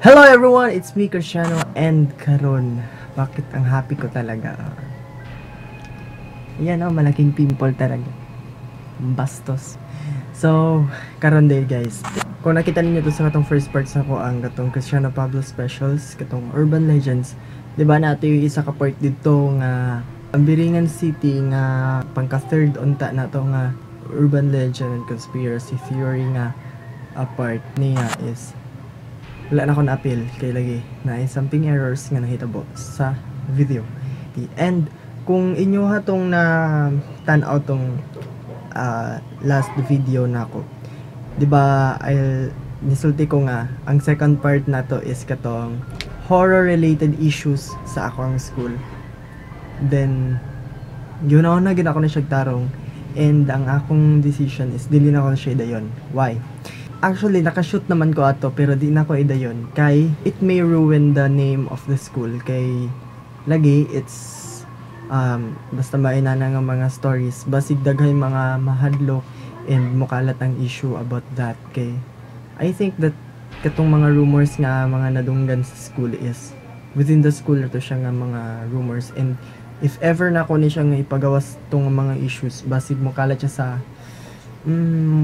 Hello everyone, it's me Cristiano and karon, bakit ang happy ko talaga? Yan malaking pimple talaga. Bastos. So, karon day guys. Kung nakita niyo to sa katong first part sa ko ang katong Cristiano Pablo Specials, katong Urban Legends, 'di ba nato yung isa ka part dito nga ang Biringan City nga pangka third unta nato nga Urban Legend and Conspiracy Theory nga a part niya is wala na akong appeal kay lagi na something errors nga nahitabo sa video. And kung inyo hatong na tan out tong last video nako, di ba nisulti ko nga ang second part na to is katong horror related issues sa akong school. Then yun ako na gina ko na siya tarong, and ang akong decision is dili na ako na siya dayon. Why? Actually, nakashoot naman ko ato pero di na ko idayon kay it may ruin the name of the school kay lagi it's basta mainana nga mga stories basig daghay mga mahadlok and mukalat ang issue about that kay I think that katong mga rumors nga mga nadunggan sa school is within the school to siya nga mga rumors, and if ever na ko ni siya nga ipagawas tong mga issues basig mukalat siya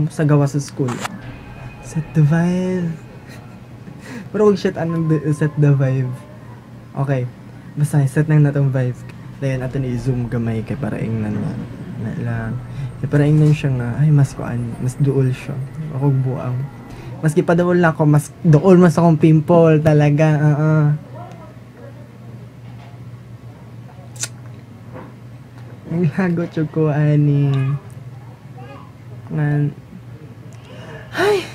sa gawa sa school. Set the vibe. Pero huwag shit anong set the vibe. Okay. Basta set nang natong vibe. Dayan atin i-zoom gamay kay para ingnan na lang. Kay para ingnan siya nga ay mas kuan, mas duol siya. Ako buang. Maski pa duol na ako, mas duol mas akong pimple talaga. Ang lagot yung ko ani. Ngan. Ay!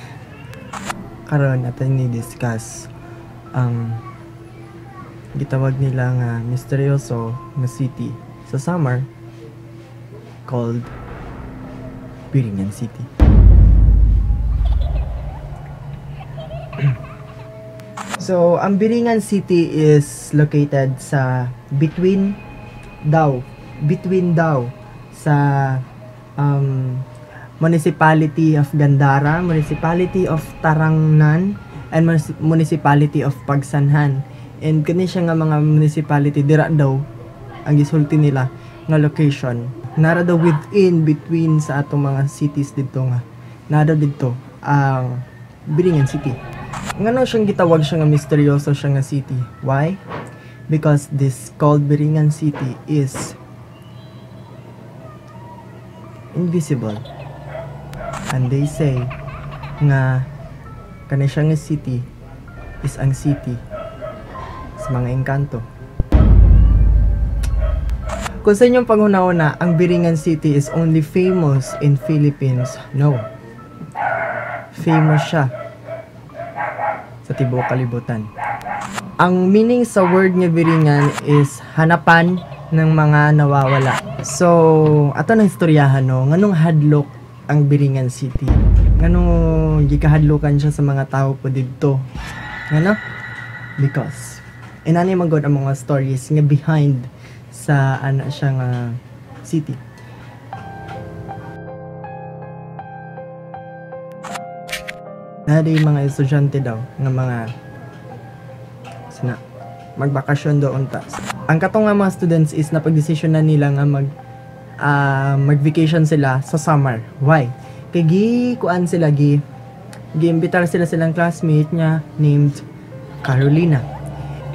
Karon natin ni-discuss ang gitawag nila nga misteryoso na city sa summer called Biringan City. So, ang Biringan City is located sa between daw sa Municipality of Gandara, Municipality of Tarangnan, and Municipality of Pagsanhan. And kani siya nga mga municipality dira daw ang gisulti nila nga location. Nara daw within between sa atong mga cities dito nga. Nara dito ang Biringan City. Ngano siyang gitawag siya nga misteryoso siya nga city? Why? Because this called Biringan City is invisible. And they say nga kani siya nga city is ang city sa mga engkanto. Kung sa inyong panghuna-una, ang Biringan City is only famous in Philippines. No. Famous siya sa tibuok kalibutan. Ang meaning sa word nga Biringan is hanapan ng mga nawawala. So, ato na istoryahan no, nganong hadlok ang Biringan City. Ngano gikahadlokan siya sa mga tao po didto. Ngano? Because inani magod ang mga stories nga behind sa ana siya nga city. Nadi mga estudyante daw nga mga magbakasyon doon ta. Ang katong nga mga students is napagdesisyon na nila nga mag-vacation sila sa summer. Why? Kay kuan sila gi-imbitar sila silang classmate niya named Carolina.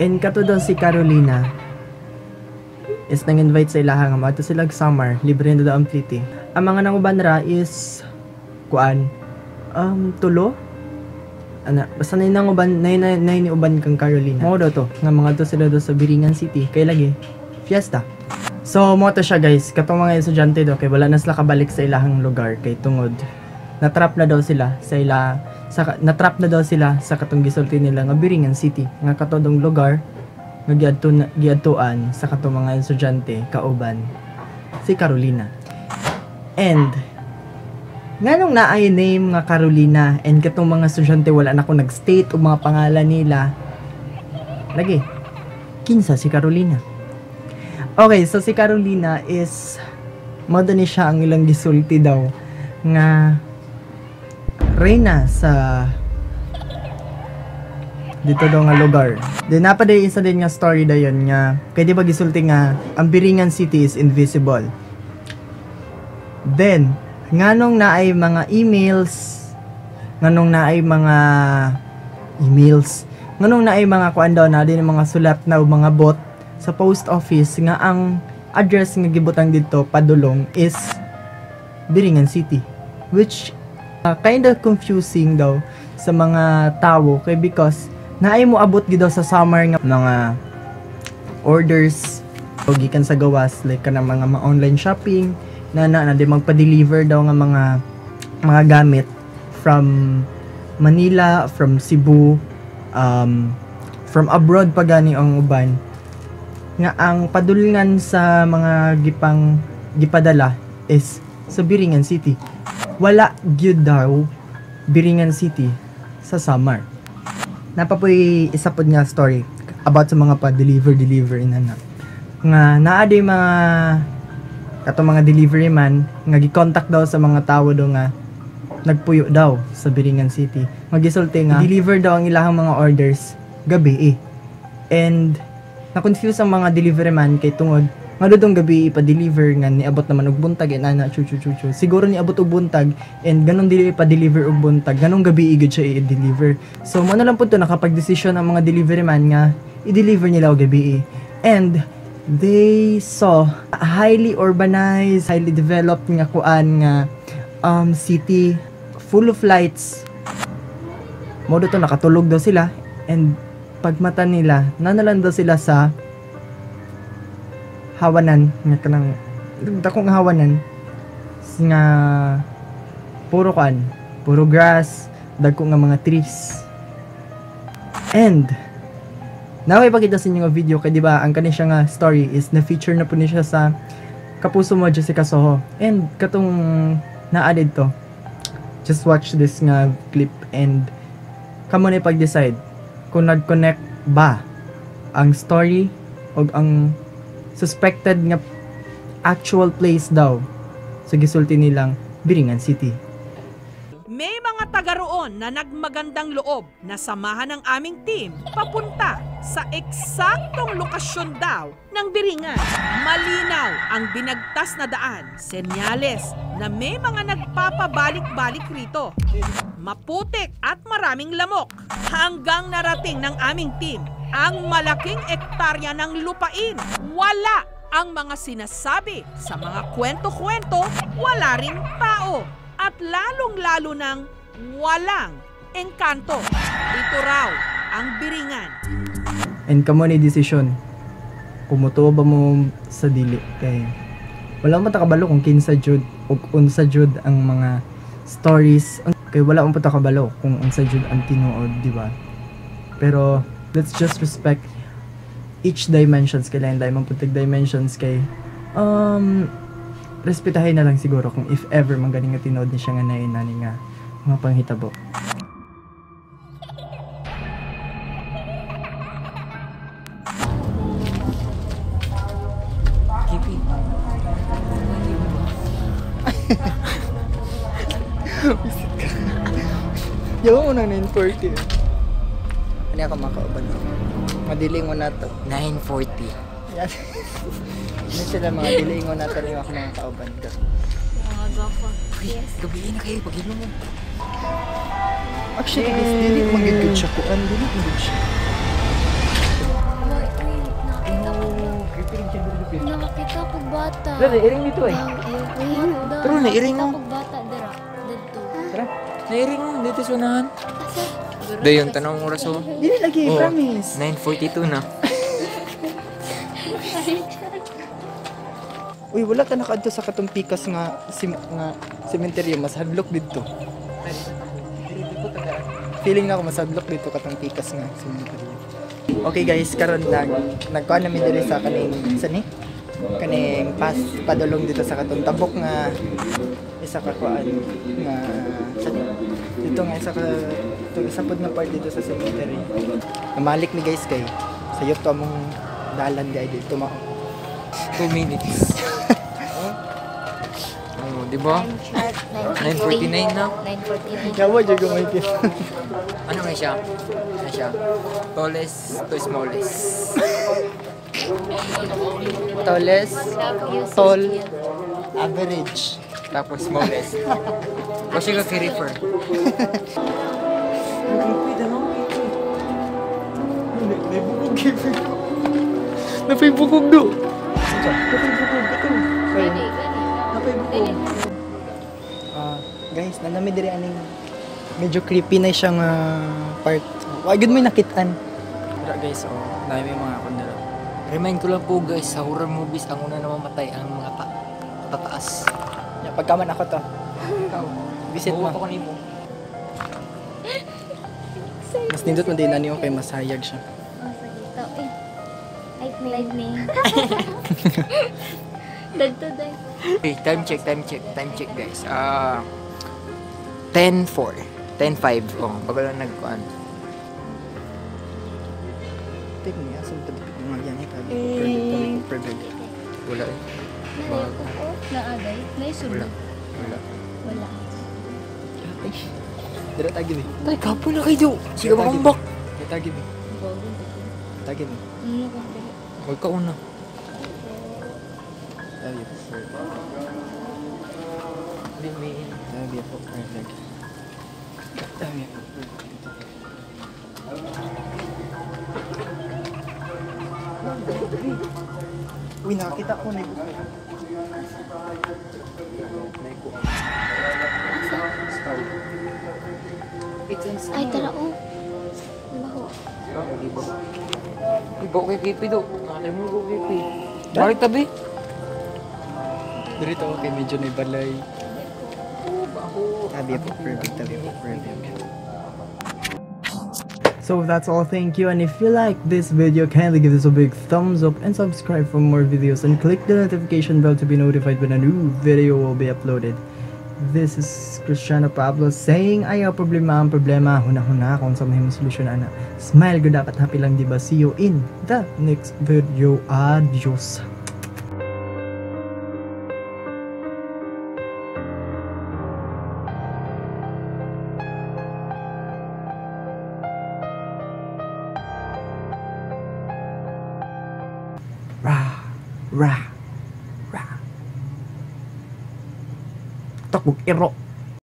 And kato daw si Carolina is nang-invite sa ilaha nga madto sila summer, libre na daw ang pliti. Ang mga nanguban ra is kuan tulo basta na nanguban na uban kang Carolina. Mo daw to nga mga to sila daw sa Biringan City kay lagi fiesta. So, mo to siya guys, katong mga estudyante do kay wala na sila kabalik sa ilahang lugar kay tungod natrap na daw sila sa katong gisulti nila nga Biringan City nga katodong lugar nga giadtuan sa katong mga estudyante kauban si Carolina. And nganong naay name nga Carolina and katong mga estudyante wala na ko nag-state og mga pangalan nila. Lagi kinsa si Carolina. Okay, so si Carolina is modo ni siya ang ilang gisulti daw nga reyna sa dito daw nga lugar. Then napaday isa din nga story dayon nga kay di ba gisulti nga ang Biringan City is invisible. Then nganong naay mga emails, nganong naay mga kuan daw na din mga sulat na mga bot sa post office nga ang address nga gibutang dito padulong is Biringan City, which kind of confusing daw sa mga tao kay because naay mo abot gid daw sa summer nga mga orders o gikan sa gawas like kanang mga online shopping na di magpa-deliver daw nga mga gamit from Manila, from Cebu, from abroad pa gani ang uban nga ang padulngan sa mga gipadala is sa Biringan City. Wala gyud daw Biringan City sa summer. Napapoy isa pod nga story about sa mga pa-deliver na nga naaday mga katong mga delivery man nga gi-contact daw sa mga tawo daw nga nagpuyo daw sa Biringan City. Magisulti nga deliver daw ang ilahang mga orders gabi and na-confuse ang mga delivery man kay tungod nga dudong gabi ipa-deliver nga niabot naman og buntag and ana chu. Siguro niabot og buntag and ganon dili ipa-deliver og buntag, ganong gabi igud siya i-deliver. So mo na lang pud to nakapag-desisyon ang mga delivery man nga i-deliver nila og gabi. And they saw a highly urbanized, highly developed nga kuan nga city full of lights. Mo to nakatulog daw sila and pagmata nila nanalan daw sila sa hawanan nga kanang dakong hawanan nga puro grass, dagko nga mga trees. And now ipakita sa inyo nga video kay di ba ang kani siya nga story is na feature na po ni siya sa Kapuso Mo Jessica Soho. And katong na-added to, just watch this nga clip and kamo na pag-decide kung nag-connect ba ang story o ang suspected nga actual place daw sa gisulti nilang Biringan City. May mga taga roon na nagmagandang loob na samahan ng aming team papunta sa eksaktong lokasyon daw ng Biringan. Malinaw ang binagtas na daan, senyales na may mga nagpapabalik-balik rito. Maputik at maraming lamok hanggang narating ng aming team ang malaking ektarya ng lupain. Wala ang mga sinasabi sa mga kwento-kwento, wala ring tao. At lalong-lalo ng walang engkanto. Ito raw ang Biringan. And kamo ni decision kumutuo ba mo sa dili kay wala mo ta kabalo kung kinsa jud ug unsa jud ang mga stories kay wala mo ta kabalo kung unsa jud ang tinuod, di ba? Pero let's just respect each dimensions kay lain man putig dimensions kay respetahin na lang siguro kung if ever man ganing nga tinuod ni siya nga nainani nga mga panghitabo. Yawa mo ng 940. Ano ako makauban ko? Madiling mo na to. 9:40. Yan. Ano sila mga diling mo na to rin ako mga kauban ko. Mga gapa. Yes. Gabi na kayo, pag-ilo mo. Actually, guys, dili ko magigod siya ko. Dili ko magigod siya. Nakakita ko bata. Dali, iring dito eh. Pero nairing mo. Nakakita ko bata dira. Dito. Tara. Nairing mo, dito sa unahan. Dayon, tanong oras mo. Dili lagi, Oh, promise. 9:42 na. Uy, wala ka nakadto sa katong pikas nga sementeryo, mas hadlok dito. Feeling na ako mas hadlok dito katong pikas nga sementeryo. Okay guys, karon nagkuan namin diri sa kaning kaning padulong dito sa katong tabok nga isa ka kuan nga dito nga isa ka isa pod nga part dito sa cemetery. Namalik ni guys kay sayop to among dalan guys dito 2 minutes. Oh, di ba? 9:49 na. 9:49. Yawa, dyan gumaykit. Ano nga siya? Ano siya? Tallest to smallest. Tallest, tall, average. Tapos smallest. O siya ka-refer. Napay bukog do. Gani, gani. Guys, nanami diri aning medyo creepy na siyang part. Wag gud may nakitaan. Dira guys, dami mga kundara. Remind ko lang po guys, sa horror movies, ang una na mamatay ang mga tataas. Ya pagkaman ako to. Visit mo. Ako nimo. Mas nindot man din niyo kay masayag siya. Oh, sige. Ito, eh. Lightning. Dagto, day. Okay, time check guys. 10:04. 10:05. Oh, bago lang nagkuan. Tek niya sa tabi mga yan perfect. Wala eh. Nalayo ko po. Naagay. Naisulog. Wala. Wala. Ay. Dira tagi bi. Tay, kapo na kayo. Sige ba kang bak? Tagi bi. Bago. Tagi bi. Ano ko po? Huwag ka una. Tagi bi. Tagi po perfect. Tagi po. Uy, nakakita ko na ibuko. Ay, tara, oh. Baho. Ibaw kay Kipi do. Nakalimutan mo ko Kipi. Balik tabi. Dito okay, medyo na balay. Tabi po perfect, tabi po perfect. So that's all, thank you, and if you like this video, kindly give this a big thumbs up and subscribe for more videos and click the notification bell to be notified when a new video will be uploaded. This is Cristiano Pablo saying ayaw problema ang problema, huna-huna kung sa may solusyon na. Smile good, dapat happy lang diba? See you in the next video. Adios. Ra. Takbog iro.